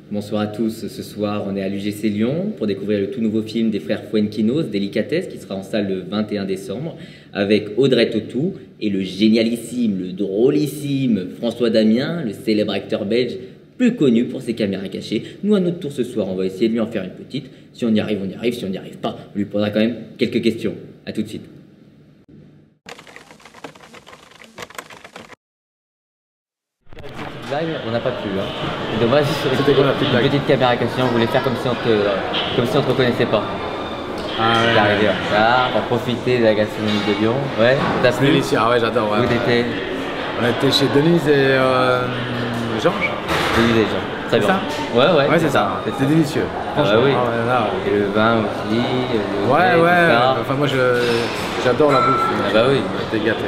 Bonsoir à tous, ce soir on est à l'UGC Lyon pour découvrir le tout nouveau film des frères Fuenquinos, Délicatesse, qui sera en salle le 21 décembre, avec Audrey Tautou et le génialissime, le drôlissime François Damien, le célèbre acteur belge, plus connu pour ses caméras cachées. Nous à notre tour ce soir, on va essayer de lui en faire une petite. Si on y arrive, on y arrive. Si on n'y arrive pas, on lui posera quand même quelques questions. A tout de suite. Live, on n'a pas pu. C'est dommage. C'était quoi la petite blague? Une petite caméra cachée, on voulait faire comme si on te reconnaissait pas. Ah ouais. T'es arrivé en retard, t'as profité de la gastronomie de Lyon. Ouais, t'as plu? Délicieux, ah ouais, j'adore. Ouais, Où t'étais? On était chez Denise et Georges. Denise et Georges. Très bien. Ouais, c'est ça. C'était délicieux. Ah bah oui. Là, Et le vin aussi. ouais. Enfin, moi, j'adore la bouffe. Ah bah oui. J'étais gâté.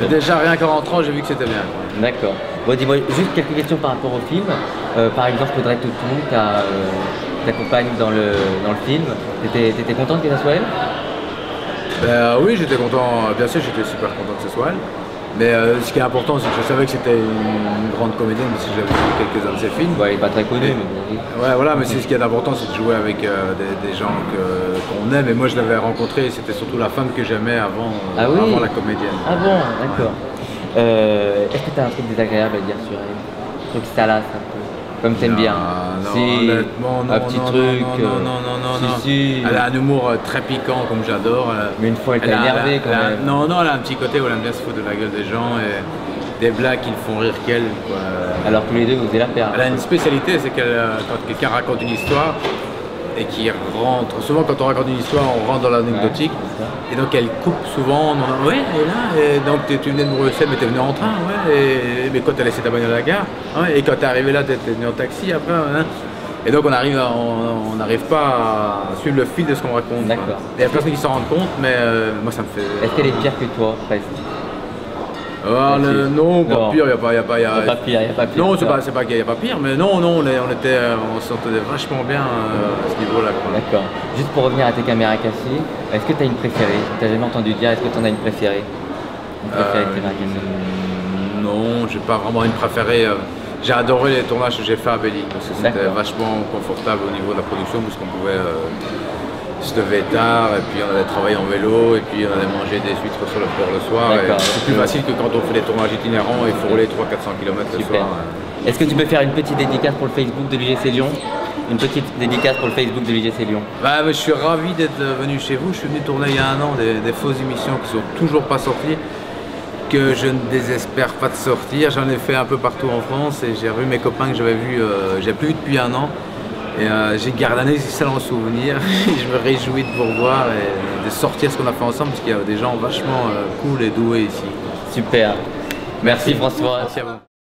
Mais déjà, rien qu'en rentrant, j'ai vu que c'était bien. D'accord. Bon, dis-moi juste quelques questions par rapport au film. Par exemple, Audrey Tautou, ta compagne dans le film. T'étais contente que ça soit elle? Oui, j'étais content. Bien sûr, j'étais super content que ce soit elle. Mais ce qui est important, c'est que je savais que c'était une grande comédienne, parce que j'avais vu quelques-uns de ses films. Ouais, elle n'est pas très connue. Ouais, voilà, mais c'est ce qui est important, c'est de jouer avec des gens qu'on aime. Et moi, je l'avais rencontrée, c'était surtout la femme que j'aimais avant la comédienne. Ah bon, d'accord. Est-ce que tu as un truc désagréable à dire sur elle? Un truc salace un peu, comme t'aimes bien? Non, si, honnêtement, non. Un petit truc. Non. Si. Elle a un humour très piquant, comme j'adore. Mais une fois, elle t'a énervé quand même. Non, elle a un petit côté où elle aime bien se foutre de la gueule des gens et des blagues qui le font rire qu'elle. Alors tous les deux, vous allez la faire. Elle a une spécialité, c'est qu'elle, quand quelqu'un raconte une histoire, et qui rentre, souvent quand on raconte une histoire, on rentre dans l'anecdotique, et donc elle coupe souvent, ouais, et là, et donc tu venais de Bruxelles, mais t'es venu en train, ouais, mais quand t'as laissé ta bagnole à la gare, ouais, et quand t'es arrivé là, t'es venu en taxi après, hein, et donc on n'arrive pas à suivre le fil de ce qu'on raconte. D'accord. Il y a personne qui s'en rend compte, mais moi ça me fait... Est-ce qu'elle est pire que toi, presque? Non, pas pire, il n'y a pas pire. Non, c'est pas qu'il n'y a pas pire, mais non, on se sentait vachement bien à ce niveau-là. D'accord. Juste pour revenir à tes caméras cachées, est-ce que tu as une préférée? Tu n'as jamais entendu dire, est-ce que tu en as une préférée? Une préférée de caméras cachées? Non, j'ai pas vraiment une préférée. J'ai adoré les tournages que j'ai fait à Belly, parce que c'était vachement confortable au niveau de la production, parce qu'on pouvait se lever tard, et puis on allait travailler en vélo, et puis on allait manger des huîtres sur le port le soir. C'est plus facile que quand on fait des tournages itinérants et il faut rouler 300-400 km le soir. Est-ce que tu peux faire une petite dédicace pour le Facebook de l'UGC Lyon? Une petite dédicace pour le Facebook de l'UGC Lyon. Je suis ravi d'être venu chez vous. Je suis venu tourner il y a un an des fausses émissions qui sont toujours pas sorties, que je ne désespère pas de sortir. J'en ai fait un peu partout en France et j'ai revu mes copains que j'avais vus, j'ai plus vu depuis un an. Et j'ai gardé un excellent souvenir. Je me réjouis de vous revoir et de sortir ce qu'on a fait ensemble, parce qu'il y a des gens vachement cool et doués ici. Super. Merci François. Merci à vous.